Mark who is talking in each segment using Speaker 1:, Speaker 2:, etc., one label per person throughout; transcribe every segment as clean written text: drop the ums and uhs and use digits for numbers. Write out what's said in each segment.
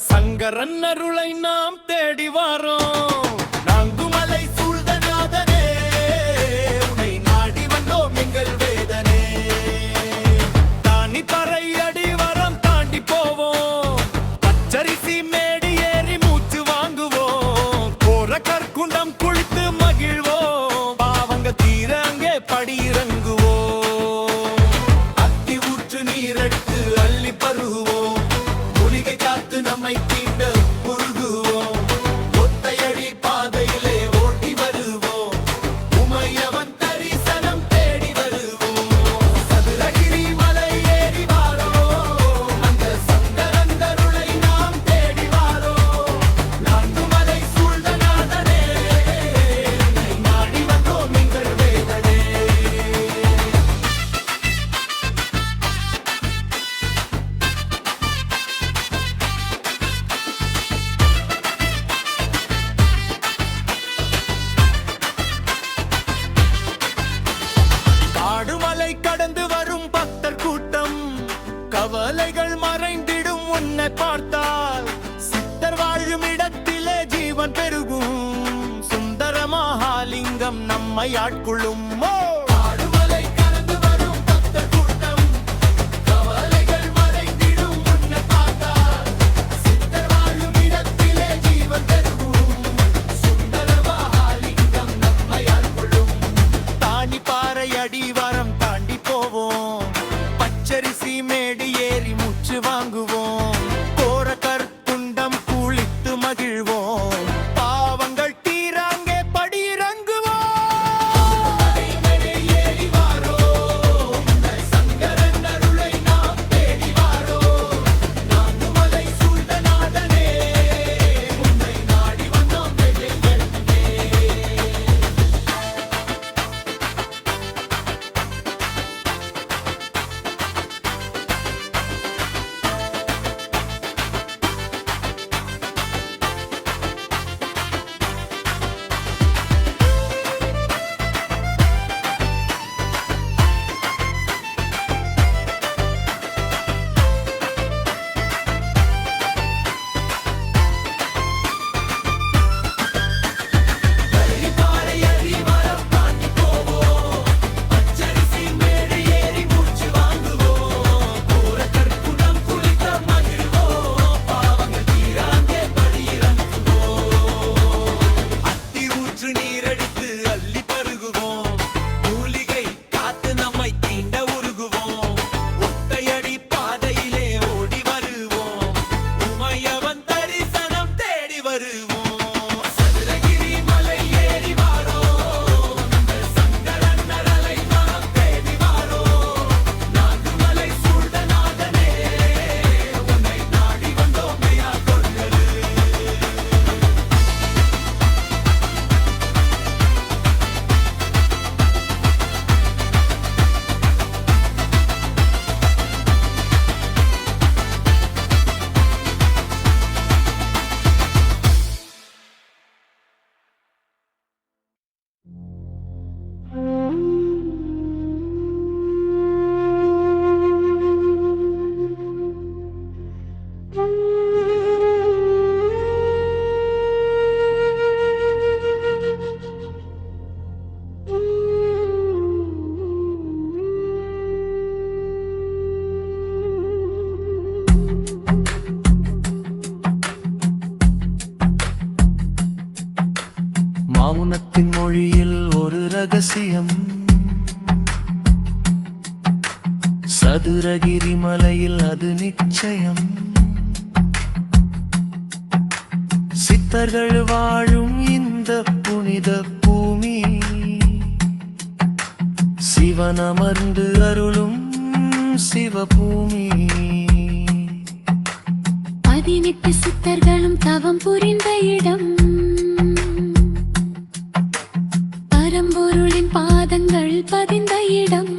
Speaker 1: சங்கரன் அருளை நாம் தேடி வாரோம். நாங்குமலை சூழ்ந்தநாதனே, உன்னை நாடி வந்தோம் எங்கள் வேதனே. தானி பறை அடி வரம் தாண்டி போவோம், பச்சரிசி மேடி ஏறி மூச்சு வாங்குவோம். கோர கற்குண்டம் குளித்து மகிழ்வோம், பாவங்க தீர அங்கே படி இறங்குவோம். அத்தி ஊற்று நீரெடுத்து அள்ளி பருகுவோம், மூலிகை காத்து நம்மை தீண்ட உருகுவோம். ஒத்தையடி பாதையிலே ஓட்டி வருவோம், உமையவன் தரிசனம் தேடி வருவோம். சதுரகிரி மலை ஏறி வாரோம், அந்த சங்கரன் அருளை நாம் தேடி வாரோம். நான்கு மலை சூழ்ந்த நாதனே, உன்னை நாடி வந்தோம் எங்கள் வேதனே. ஆடுமலை கடந்து வரும் பக்தர் கூட்டம், கவலைகள் மறைந்திடும் உன்னை பார்த்தால். சித்தர் வாழும் இடத்திலே ஜீவன் பெருகும், சுந்தர மகாலிங்கம் நம்மை ஆட்கொள்ளும். ஆடுமலை கடந்து வரும் பக்தர் கூட்டம், கவலைகள் மறைந்திடும் உன்னை பார்த்தால். சித்தர் வாழும் இடத்திலே ஜீவன் பெருகும், சுந்தர மகாலிங்கம் நம்மை ஆட்கொள்ளும். தானி பாறை அடிவாரம் தாண்டி போவோம், பச்சரிசி மேடி ஏறி மூச்சு வாங்குவோம். கோர கற்குண்டம் குளித்து மகிழ்வோம், பாவங்கள் தீராங்கே படி இறங்குவோம். ஏறி வாரோம், சங்கரன் அருளை நாம் தேடி வாரோம். நான்கு மலை சூழ்ந்த நாதனே, உன்னை நாடி வந்தோம் எங்கள் வேதனே. பாறை அடிவாரம் தாண்டி போவோம், பச்சரிசி மேடை ஏறி மூச்சு வாங்குவோம். கோர கற்குணம் குளித்த மகிழ்வோம், பாவங்கள் தீராங்கே படி இறங்குவோம். அத்தி ஊற்று நீரெடுத்து அள்ளி பருகுவோம், மூலிகை காத்து நம்மை தீண்ட உருகுவோம். ஒத்தையடி பாதையிலே ஓடி வருவோம், உமையவன் தரிசனம் தேடி வருவோம். சதுரகிரி மலை ஏறி வாரோம், அந்த சங்கரன் அருளை நாம் தேடி வாரோம். நான்கு மலை சூழ்ந்த நாதனே, உன்னை நாடி வந்தோம் மெய்யா கொள்ளரு. மௌனத்தின் மொழியில் ஒரு ரகசியம், சதுரகிரி மலையில் அது நிச்சயம். சித்தர்கள் வாழும் இந்த புனித பூமி, சிவன் அமர்ந்து அருளும் சிவபூமி.
Speaker 2: 18 சித்தர்களும் தவம் புரிந்த இடம், பரம்பொருளின் பாதங்கள் பதிந்த இடம்.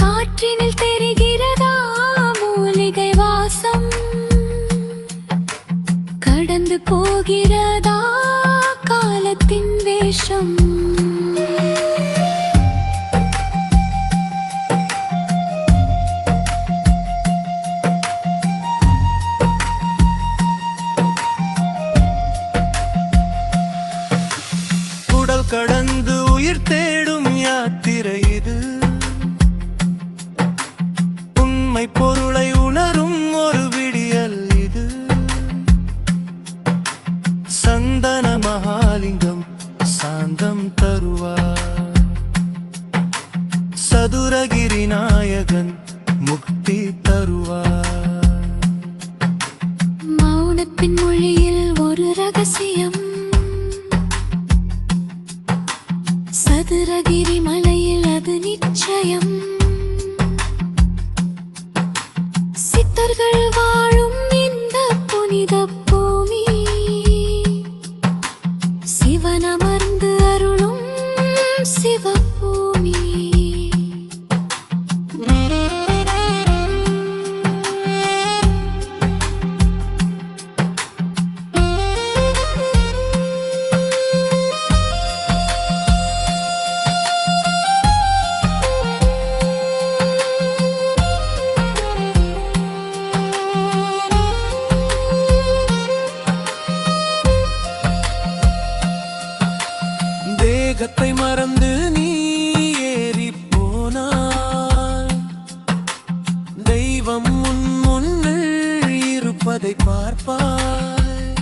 Speaker 2: காற்றினில் தெரிகிறதா மூலிகை வாசம், கடந்து போகிறதா காலத்தின் வேஷம்.
Speaker 1: யாத்திரை இது. உண்மை பொருளை உணரும் ஒரு விடியல் இது. சந்தன மகாலிங்கம் சாந்தம் தருவார். சதுரகிரி நாயகன் முக்தி தருவார்.
Speaker 2: மௌனத்தின் மொழியில் ஒரு ரகசியம். சதுரகிரி மலையில் அது நிச்சயம். சித்தர்கள் வாழும் இந்த புனித பூமி, சிவன் அமர்ந்து அருளும் சிவபூமி.
Speaker 1: தேகத்தை மறந்து நீ ஏறி போனாய். தெய்வம் உன் முன்னில் இருப்பதை பார்ப்பாய்.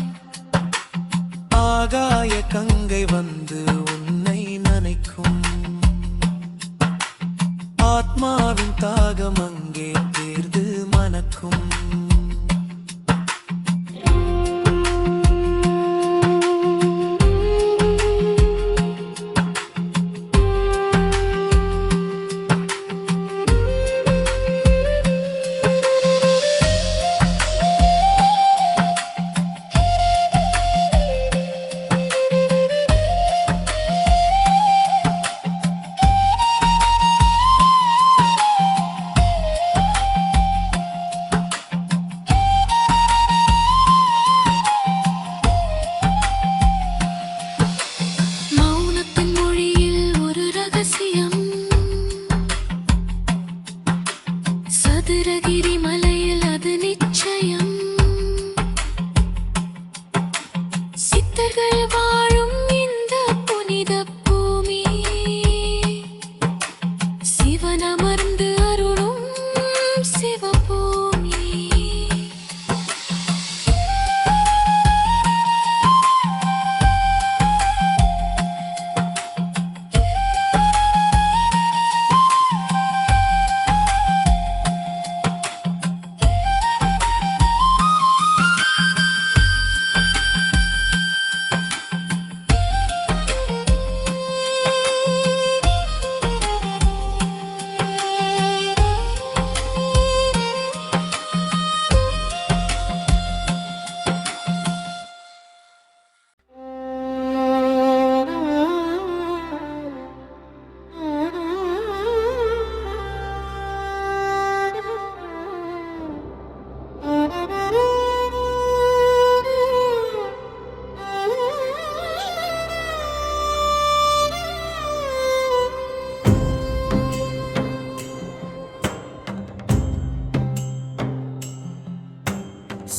Speaker 1: ஆகாய கங்கை வந்து உன்னை நனைக்கும். ஆத்மாவின் தாகம் அங்கே தேர்ந்து மணக்கும்.
Speaker 2: சதுரகிரி மலையில் அது நிச்சயம். சித்தர்கள் வாழும் இந்த புனித பூமி, சிவன் அமர்ந்து அருளும் சிவபூமி.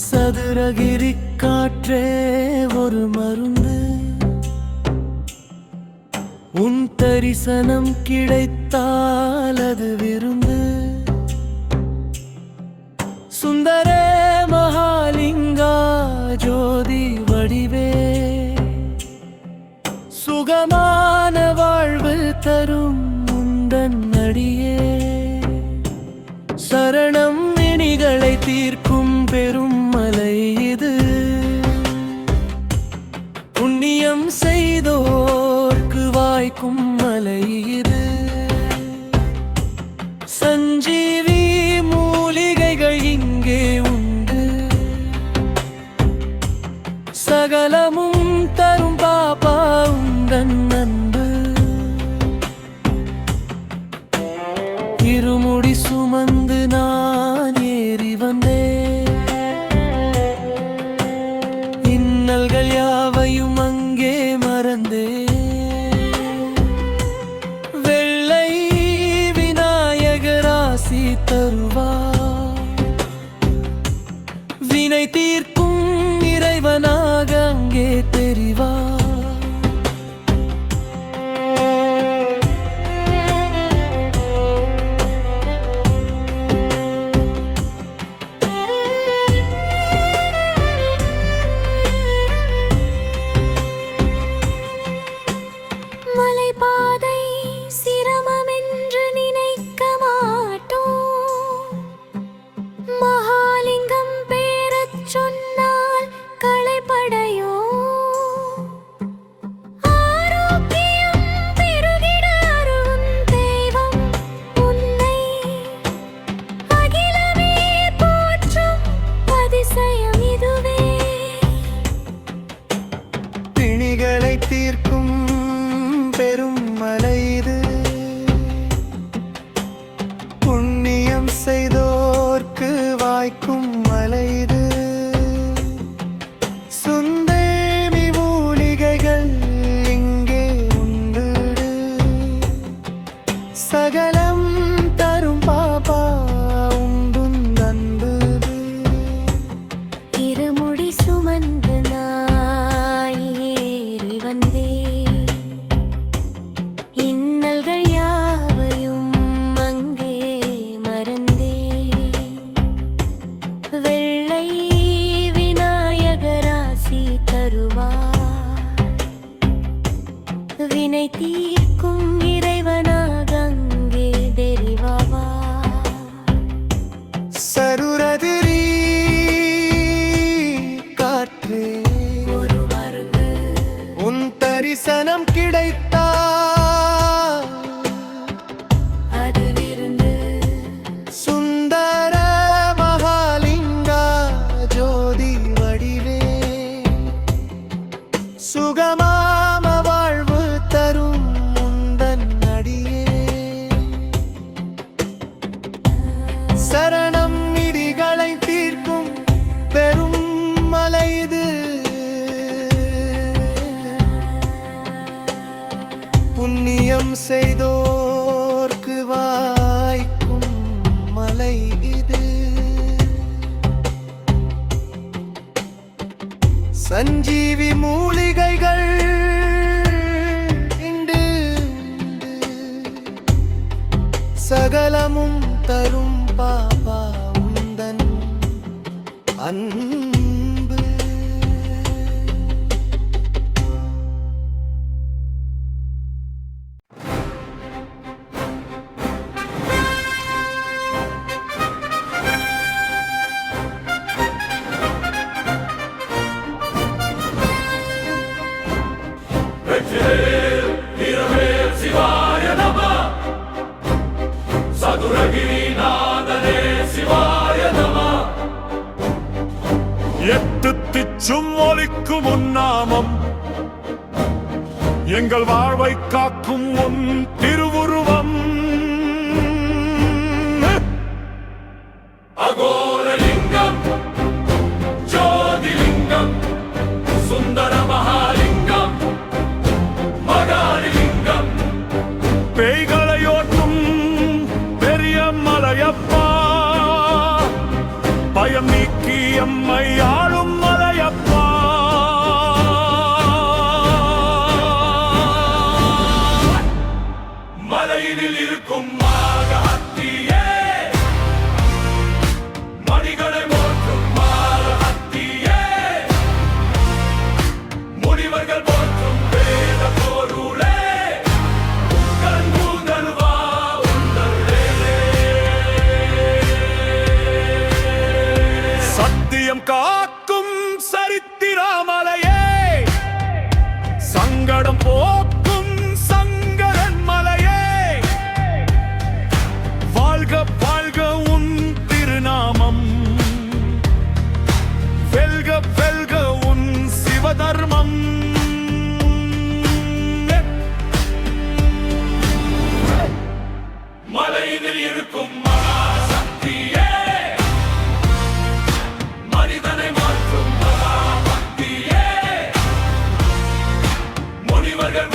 Speaker 1: சதுரகிரி காற்றே ஒரு மருந்து. உன் தரிசனம் கிடைத்தால் அது விருந்து. சுந்தரே மகாலிங்கா ஜோதி வடிவே, சுகமான வாழ்வு தரும் முந்தன் அடியே. சரணம் இனிகளை தீர்க்கும் பெரும் மலை இது. புண்ணியம் செய்தோர்க்கு வாய்க்கும் மலை இது. சஞ்சீவி மூலிகைகள் இங்கே உண்டு. சகலமும் தரும் பாப்பா உந்தன் அன்பு. இருமுடி சுமந்து நான் ஏறி வந்தேன். இன்னல்கள் யாவையும் அங்கே மறந்தே. வெள்ளை விநாயகராசி தருவார். வினை தீர்க்கும் இறைவனாக அங்கே தெரிவார். தீர்க்கும் பெரும் மலை இது. புண்ணியம் செய்தோர்க்கு வாய்க்கும் மலை இது. சுந்தேமி மூலிகைகள் இங்கே உண்டு. சகலம் தரும் பாபா உண்டும் அன்பு.
Speaker 2: இருமுடி சுமந்து நான் ஏறி வந்தேன். இன்னல்கள் யாவையும் அங்கே மறந்தேன். வெள்ளை விநாயகராசி தருவார். வினை தீர்க்கும் இறைவனாக அங்கே தெரிவாவா.
Speaker 1: சருரதிரி காற்றே
Speaker 2: ஒரு மருந்து
Speaker 1: உன் தரிசனம் கிடைத்தா
Speaker 2: அது விருந்து.
Speaker 1: சுந்தர மகாலிங்கா ஜோதி வடிவே சுகமாம வாழ்வு தரும் முந்தன் அடியே. சரணம் இடிகளை தீர்க்கும் பெரும் மலை இது. புண்ணியம் செய்தோர்க்கு வாய்க்கும் மலை இது. சஞ்சீவி மூலிகைகள் இண்டு. சகலமும் தரும் பாபா உந்தன் அன்பு.
Speaker 3: எட்டு திச்சும் ஒலிக்கும் உன்னாமம் எங்கள் வாழ்வை காக்கும் உன் திருவுருவம். அகோரலிங்கம் ஜோதிலிங்கம் சுந்தர மகாலிங்கம் மகாலிங்கம் பேய்களையோட்டும் பெரிய மலையப்பா. பயம் நீக்கி எம்மை ஆளும் மலையப்பா. மலையினில் இருக்கும் மாகஹத்தியே மணிகளை போற்றும் மாகஹத்தியே முனிவர்கள் போற்றும் வேத பொருளே கண்பூதல்வா உந்தருளே. சத்தியம் காக்கும் சரித்திராமலையே சங்கடம் போக்கும் சங்கரன் மலையே. வாழ்க வாழ்க உன் திருநாமம். வெல்க வெல்க உன் சிவதர்மம். மலையினில் இருக்கும் மகாசக்தியே மனிதனை மாற்றும் மகாபக்தியே முனிவர்கள்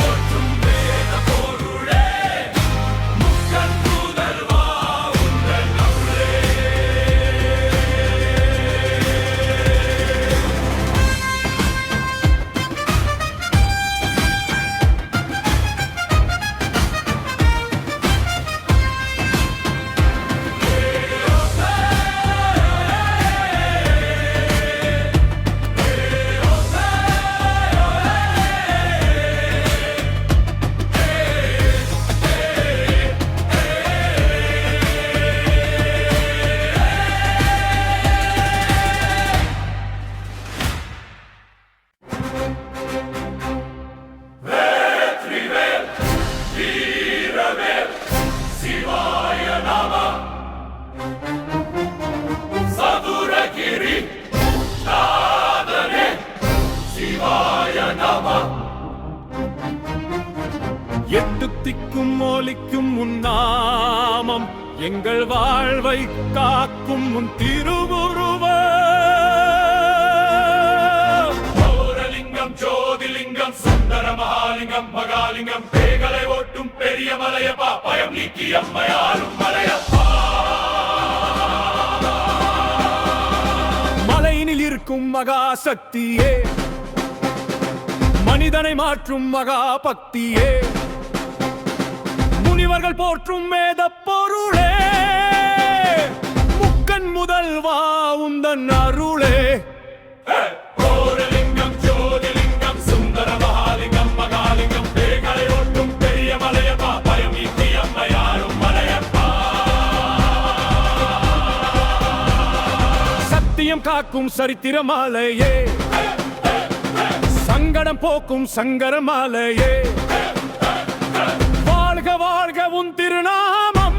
Speaker 3: துதிக்கும் ஒலிக்கும் உன்னாமம் எங்கள் வாழ்வை காக்கும் உன் திருவுருவம். கோரலிங்கம் ஜோதிலிங்கம் சுந்தர மகாலிங்கம் மகாலிங்கம் பேய்களை ஓட்டும் பெரிய மலையப்பா பயம் நீக்கி அம்மையாரும் மலையப்பா. மலையினில் இருக்கும் மகாசக்தியே, மனிதனை மாற்றும் மகா பக்தியே, முனிவர்கள் போற்றும் வேத பொருளே, முக்கன் முதல்வா உந்தன் அருளே. கோரலிங்கம் ஜோதிலிங்கம் சுந்தர மகாலிங்கம் மகாலிங்கம் பேய்களை ஓட்டும் பெரிய மலையப்பா பயம் நீக்கி அம்மையாரும் மலையப்பா. சத்தியம் காக்கும் சரித்திரமாலையே, சங்கடம் போக்கும் சங்கரமாலையே, வாழ்க வாழ்க உன் திருநாமம்,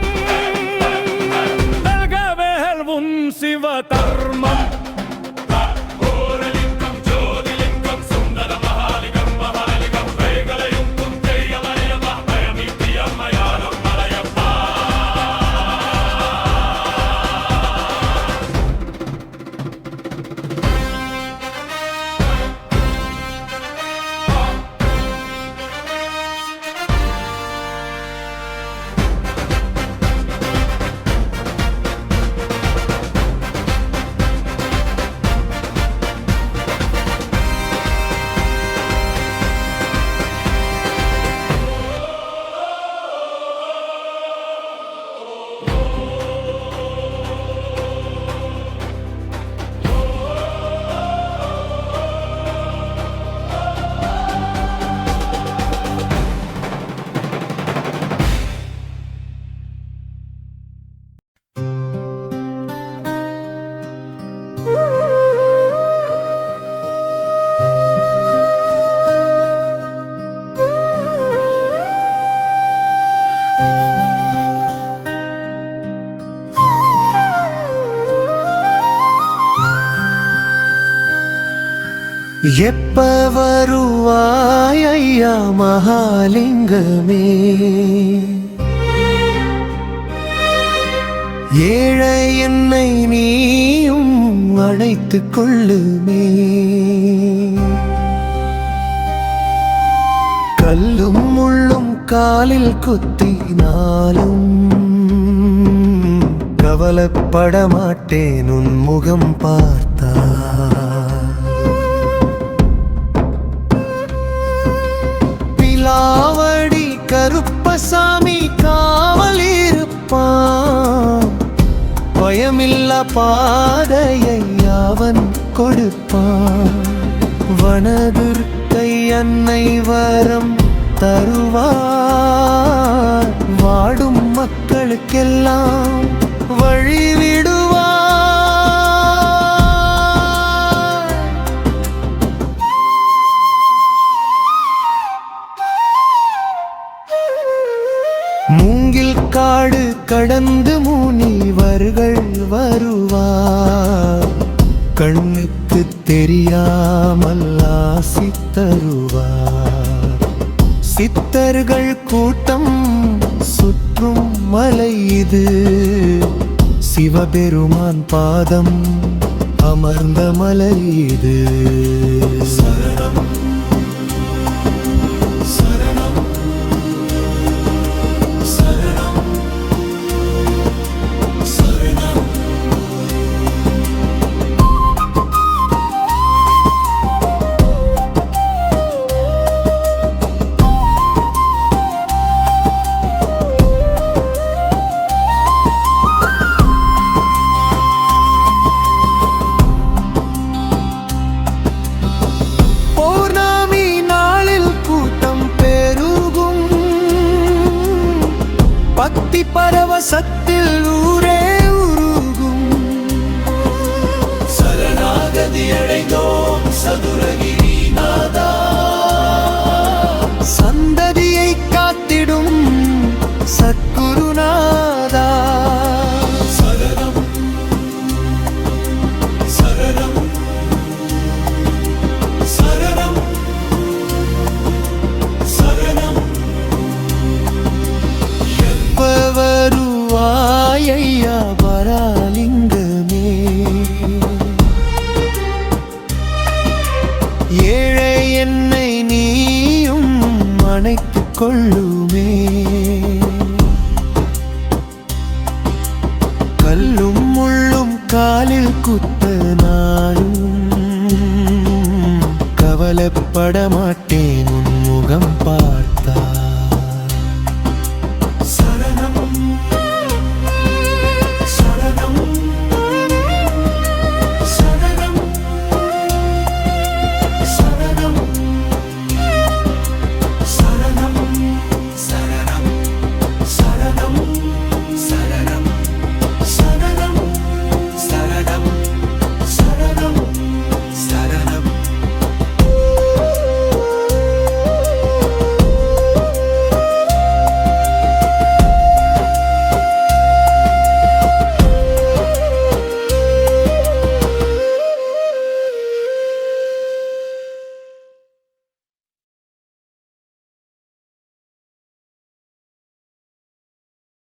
Speaker 3: நல்கவேல் உன் சிவ தர்மம். கோரலிங்கம் ஜோதிலிங்கம் சுந்தர மகாலிங்கம் மகாலிங்கம் பேய்களையும் பெரிய மலையப்பா பயம் நீக்கி அம்மையாரும் மலையப்பா.
Speaker 1: எப்ப வருவாய் ஐயா மகாலிங்கமே, ஏழை என்னை நீயும் அழைத்துக் கொள்ளுமே. கல்லும் முள்ளும் காலில் குத்தினாலும் கவலைப்பட மாட்டேன் உன் முகம் பார்த்தா. பிலாவடி கருப்பசாமி காவல் இருப்பான், பயமில்ல பாதையை அவன் கொடுப்பான். வனதுர்க்கை அன்னை வரம் தருவார், வாடும் மக்களுக்கெல்லாம் வழிவிடுவார். மூங்கில் காடு கடந்து முனிவர்கள் வருவார், கண்ணுக்கு தெரியாமல் ஆசி தருவார். சித்தர்கள் கூட்டம் சுற்றும் மலை இது, சிவபெருமான் பாதம் அமர்ந்த மலை இது. சரணம் சரணம் சரணம் சரணம். பௌர்ணமி நாளில் கூட்டம் பெருகும், பக்தி பரவசத்தில் ஊரே உருகும். சரணாகதி அடைந்தோம் சதுரகிரி நாதா, சந்ததியை காத்திடும் சத்குருநாதா. சரணம் சரணம் சரணம் சரணம் ஏழை என்னை நீயும் அணைத்துக் கொள்ளுமே. கல்லும் முள்ளும் காலில் குத்த நானும் கவலைப்பட மாட்டேன் உன் முகம் பார்த்து.